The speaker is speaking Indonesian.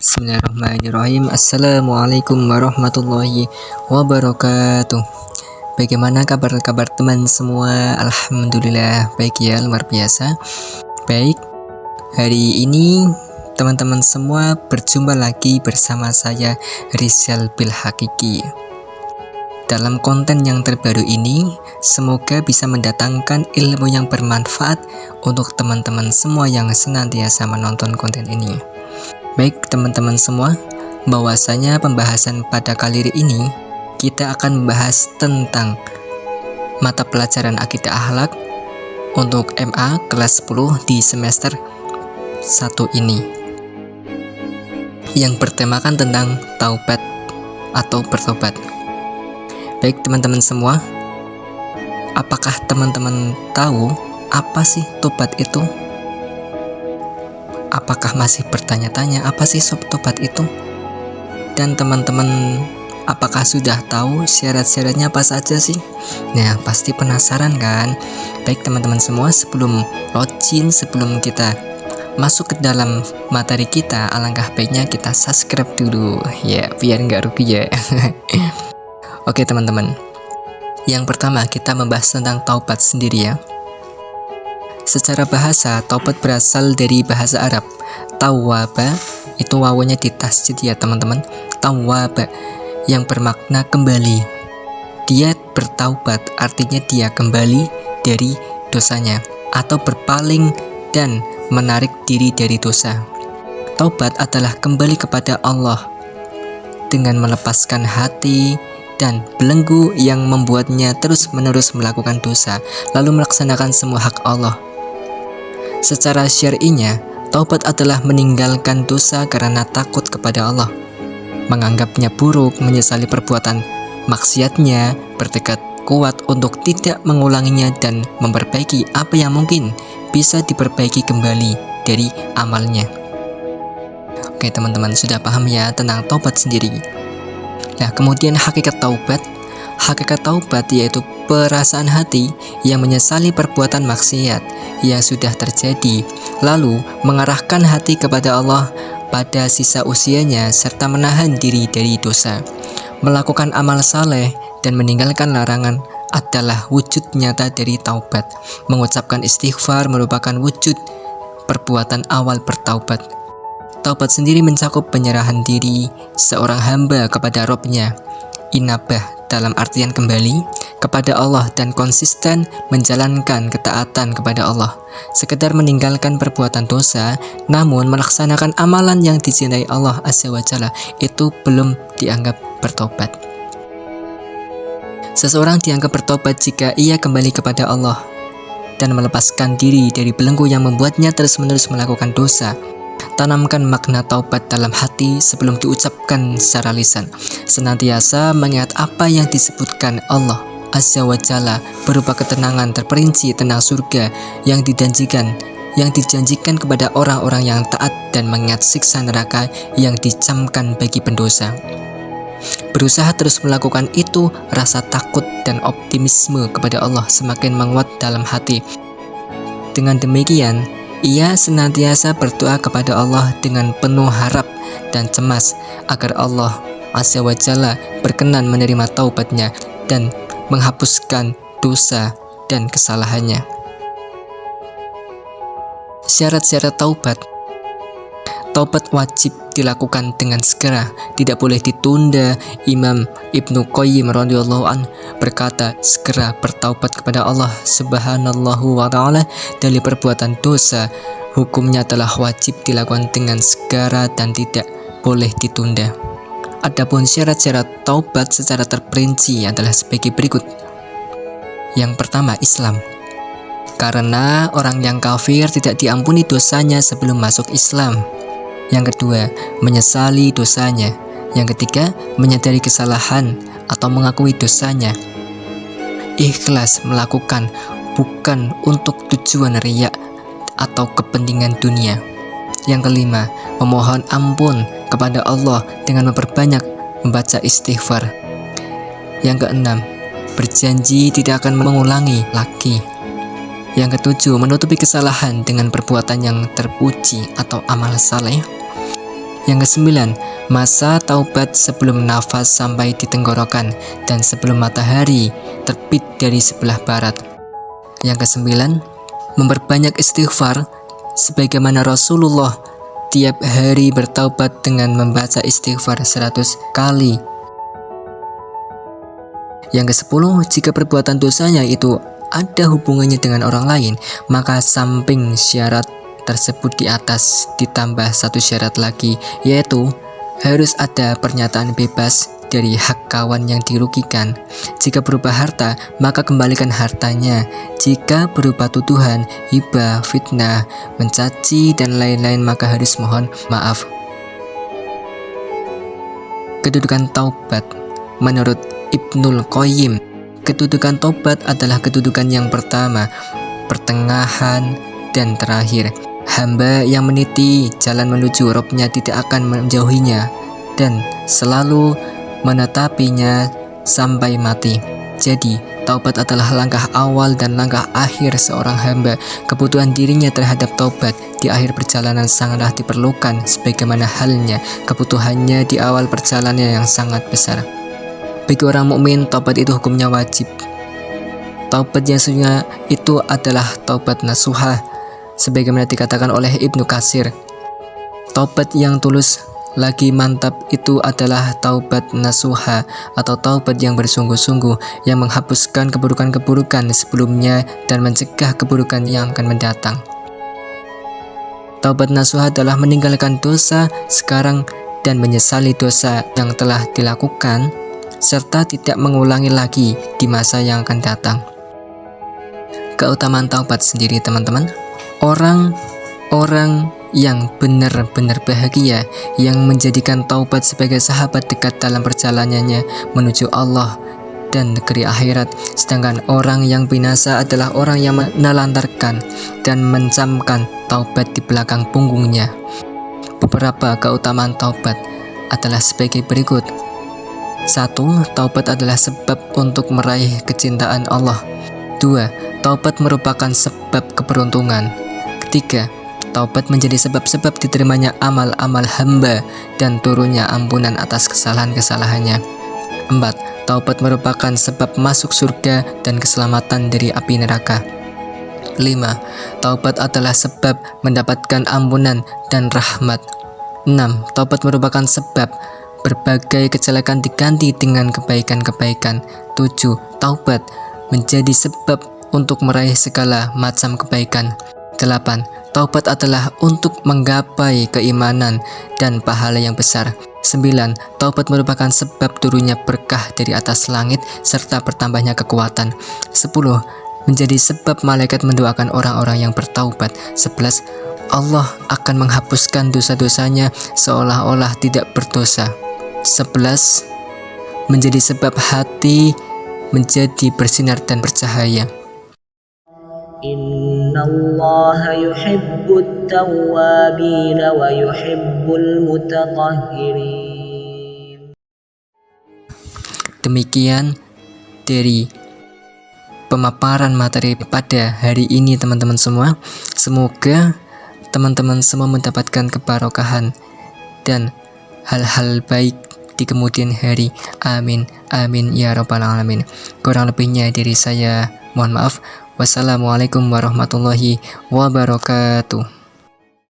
Bismillahirrahmanirrahim. Assalamualaikum warahmatullahi wabarakatuh. Bagaimana kabar teman semua? Alhamdulillah baik ya, luar biasa. Baik, hari ini teman-teman semua berjumpa lagi bersama saya Rizal Bilhakiki. Dalam konten yang terbaru ini, semoga bisa mendatangkan ilmu yang bermanfaat untuk teman-teman semua yang senantiasa menonton konten ini. Baik teman-teman semua, bahwasanya pembahasan pada kali ini kita akan membahas tentang mata pelajaran akidah akhlak untuk MA kelas 10 di semester 1 ini, yang bertemakan tentang taubat atau bertobat. Baik teman-teman semua, apakah teman-teman tahu apa sih tobat itu? Apakah masih bertanya-tanya apa sih tobat itu? Dan teman-teman apakah sudah tahu syarat-syaratnya apa saja sih? Nah, pasti penasaran kan? Baik teman-teman semua, sebelum kita masuk ke dalam materi kita, alangkah baiknya kita subscribe dulu ya, biar nggak rugi ya. Oke teman-teman, yang pertama kita membahas tentang taubat sendiri ya. Secara bahasa, taubat berasal dari bahasa Arab. Tawwaba, itu wawunya di tasjid ya teman-teman. Tawwaba, yang bermakna kembali. Dia bertaubat, artinya dia kembali dari dosanya, atau berpaling dan menarik diri dari dosa. Taubat adalah kembali kepada Allah dengan melepaskan hati dan belenggu yang membuatnya terus-menerus melakukan dosa, lalu melaksanakan semua hak Allah. Secara syar'inya, taubat adalah meninggalkan dosa karena takut kepada Allah, menganggapnya buruk, menyesali perbuatan maksiatnya, bertekad kuat untuk tidak mengulanginya dan memperbaiki apa yang mungkin bisa diperbaiki kembali dari amalnya. Oke teman-teman, sudah paham ya tentang taubat sendiri. Nah, kemudian hakikat taubat. Hakikat taubat yaitu perasaan hati yang menyesali perbuatan maksiat yang sudah terjadi, lalu mengarahkan hati kepada Allah pada sisa usianya serta menahan diri dari dosa. Melakukan amal saleh dan meninggalkan larangan adalah wujud nyata dari taubat. Mengucapkan istighfar merupakan wujud perbuatan awal bertaubat. Taubat sendiri mencakup penyerahan diri seorang hamba kepada Rabb-nya, inabah dalam artian kembali kepada Allah dan konsisten menjalankan ketaatan kepada Allah. Sekedar meninggalkan perbuatan dosa namun melaksanakan amalan yang dicintai Allah Azza wa Jalla, itu belum dianggap bertobat. Seseorang dianggap bertobat jika ia kembali kepada Allah dan melepaskan diri dari belenggu yang membuatnya terus-menerus melakukan dosa. Tanamkan makna taubat dalam hati sebelum diucapkan secara lisan. Senantiasa mengingat apa yang disebutkan Allah Azza wa Jalla berupa ketenangan terperinci tentang surga yang dijanjikan kepada orang-orang yang taat, dan mengingat siksa neraka yang dicamkan bagi pendosa. Berusaha terus melakukan itu, rasa takut dan optimisme kepada Allah semakin menguat dalam hati. Dengan demikian, ia senantiasa berdoa kepada Allah dengan penuh harap dan cemas agar Allah Azza wa Jalla berkenan menerima taubatnya dan menghapuskan dosa dan kesalahannya. Syarat-syarat taubat. Taubat wajib dilakukan dengan segera, tidak boleh ditunda. Imam Ibnu Qayyim radhiyallahu an berkata, segera bertaubat kepada Allah subhanahu wa ta'ala dari perbuatan dosa. Hukumnya telah wajib dilakukan dengan segera dan tidak boleh ditunda. Adapun syarat-syarat taubat secara terperinci adalah sebagai berikut. Yang pertama, Islam. Karena orang yang kafir tidak diampuni dosanya sebelum masuk Islam. Yang kedua, menyesali dosanya. Yang ketiga, menyadari kesalahan atau mengakui dosanya. Ikhlas melakukan bukan untuk tujuan riya atau kepentingan dunia. Yang kelima, memohon ampun kepada Allah dengan memperbanyak membaca istighfar. Yang keenam, berjanji tidak akan mengulangi lagi. Yang Yang ketujuh, menutupi kesalahan dengan perbuatan yang terpuji atau amal saleh. Yang kesembilan, masa taubat sebelum nafas sampai di tenggorokan dan sebelum matahari terbit dari sebelah barat. Yang kesembilan, memperbanyak istighfar sebagaimana Rasulullah tiap hari bertaubat dengan membaca istighfar 100 kali. Yang kesepuluh, jika perbuatan dosanya itu ada hubungannya dengan orang lain, maka samping syarat tersebut di atas ditambah satu syarat lagi, yaitu harus ada pernyataan bebas dari hak kawan yang dirugikan. Jika berupa harta, maka kembalikan hartanya. Jika berupa tuduhan, hibah, fitnah, mencaci, dan lain-lain, maka harus mohon maaf. Kedudukan taubat menurut Ibnul Qayyim, kedudukan taubat adalah kedudukan yang pertama, pertengahan, dan terakhir. Hamba yang meniti jalan menuju Robnya tidak akan menjauhinya dan selalu menetapinya sampai mati. Jadi, taubat adalah langkah awal dan langkah akhir seorang hamba. Kebutuhan dirinya terhadap taubat di akhir perjalanan sangatlah diperlukan, sebagaimana halnya kebutuhannya di awal perjalanan yang sangat besar. Bagi orang mukmin, taubat itu hukumnya wajib. Taubat yang sesungguhnya itu adalah taubat nasuha, sebagaimana dikatakan oleh Ibnu Katsir. Taubat yang tulus lagi mantap itu adalah taubat nasuha atau taubat yang bersungguh-sungguh, yang menghapuskan keburukan-keburukan sebelumnya dan mencegah keburukan yang akan mendatang. Taubat nasuha adalah meninggalkan dosa sekarang dan menyesali dosa yang telah dilakukan, serta tidak mengulangi lagi di masa yang akan datang. Keutamaan taubat sendiri, teman-teman. Orang yang benar-benar bahagia, yang menjadikan taubat sebagai sahabat dekat dalam perjalanannya menuju Allah dan negeri akhirat. Sedangkan orang yang binasa adalah orang yang menelantarkan dan mencamkan taubat di belakang punggungnya. Beberapa keutamaan taubat adalah sebagai berikut. 1. Taubat adalah sebab untuk meraih kecintaan Allah. 2. Taubat merupakan sebab keberuntungan. 3. Taubat menjadi sebab-sebab diterimanya amal-amal hamba dan turunnya ampunan atas kesalahan-kesalahannya. 4. Taubat merupakan sebab masuk surga dan keselamatan dari api neraka. 5. Taubat adalah sebab mendapatkan ampunan dan rahmat. 6. Taubat merupakan sebab berbagai kejelekan diganti dengan kebaikan-kebaikan. 7. Taubat menjadi sebab untuk meraih segala macam kebaikan. 8. Taubat adalah untuk menggapai keimanan dan pahala yang besar. 9. Taubat merupakan sebab turunnya berkah dari atas langit serta bertambahnya kekuatan. 10. Menjadi sebab malaikat mendoakan orang-orang yang bertaubat. 11. Allah akan menghapuskan dosa-dosanya seolah-olah tidak berdosa. 11. Menjadi sebab hati menjadi bersinar dan bercahaya. Innallaha yuhibbut tawwabin wa yuhibbul mutatahhirin. Demikian dari pemaparan materi pada hari ini, teman-teman semua. Semoga teman-teman semua mendapatkan kebarokahan dan hal-hal baik di kemudian hari. Amin, amin ya rabbal alamin. Kurang lebihnya dari saya mohon maaf. Wassalamualaikum warahmatullahi wabarakatuh.